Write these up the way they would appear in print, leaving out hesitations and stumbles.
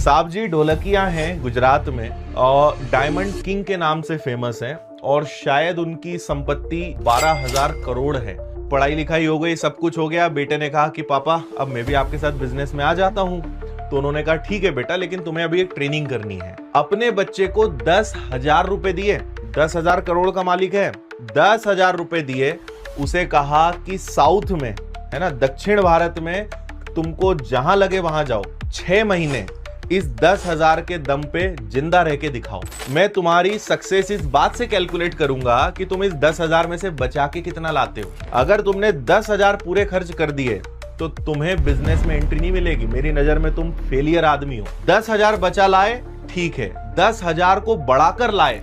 साहब जी ढोलकिया हैं गुजरात में और डायमंड किंग के नाम से फेमस हैं और शायद उनकी संपत्ति 12,000 करोड़ है। पढ़ाई लिखाई हो गई, सब कुछ हो गया। बेटे ने कहा कि पापा अब मैं भी आपके साथ बिजनेस में आ जाता हूँ। तो उन्होंने कहा ठीक है बेटा, लेकिन तुम्हें अभी एक ट्रेनिंग करनी है। अपने बच्चे को 10,000 रुपए दिए। 10,000 करोड़ का मालिक है, 10,000 रुपए दिए। उसे कहा कि साउथ में, है ना, दक्षिण भारत में तुमको जहां लगे वहां जाओ, 6 महीने इस 10,000 के दम पे जिंदा रह के दिखाओ। मैं तुम्हारी सक्सेस इस बात से कैलकुलेट करूंगा कि तुम इस 10,000 में से बचा के कितना लाते हो। अगर तुमने 10,000 पूरे खर्च कर दिए तो तुम्हें बिजनेस में एंट्री नहीं मिलेगी। मेरी नजर में तुम फेलियर आदमी हो। 10,000 बचा लाए, ठीक है, 10,000 को बढ़ाकर लाए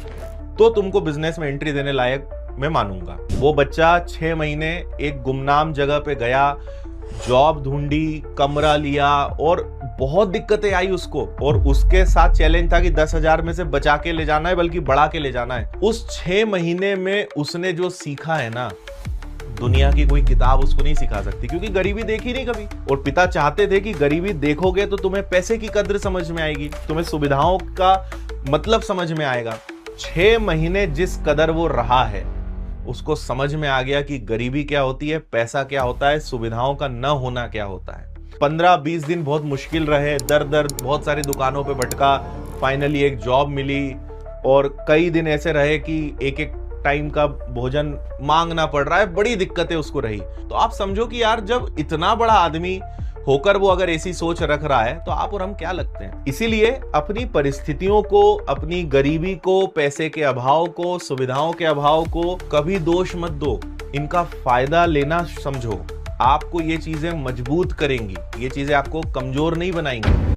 तो तुमको बिजनेस में एंट्री देने लायक मैं मानूंगा। वो बच्चा 6 महीने एक गुमनाम जगह पे गया, जॉब ढूंढी, कमरा लिया और बहुत दिक्कतें आई उसको। और उसके साथ चैलेंज था कि 10,000 में से बचा के ले जाना है, बल्कि बढ़ा के ले जाना है। उस 6 महीने में उसने जो सीखा है ना, दुनिया की कोई किताब उसको नहीं सिखा सकती, क्योंकि गरीबी देखी नहीं कभी। और पिता चाहते थे कि गरीबी देखोगे तो तुम्हें पैसे की कद्र समझ में आएगी, तुम्हें सुविधाओं का मतलब समझ में आएगा। 6 महीने जिस कदर वो रहा है, उसको समझ में आ गया कि गरीबी क्या होती है, पैसा क्या होता है, सुविधाओं का न होना क्या होता है। 15-20 दिन बहुत मुश्किल रहे, दर दर बहुत सारी दुकानों पे भटका, फाइनली एक जॉब मिली। और कई दिन ऐसे रहे कि एक एक टाइम का भोजन मांगना पड़ रहा है, बड़ी दिक्कतें उसको रही। तो आप समझो कि यार, जब इतना बड़ा आदमी होकर वो अगर ऐसी सोच रख रहा है तो आप और हम क्या लगते हैं। इसीलिए अपनी परिस्थितियों को, अपनी गरीबी को, पैसे के अभाव को, सुविधाओं के अभाव को कभी दोष मत दो। इनका फायदा लेना समझो। आपको ये चीजें मजबूत करेंगी, ये चीजें आपको कमजोर नहीं बनाएंगी।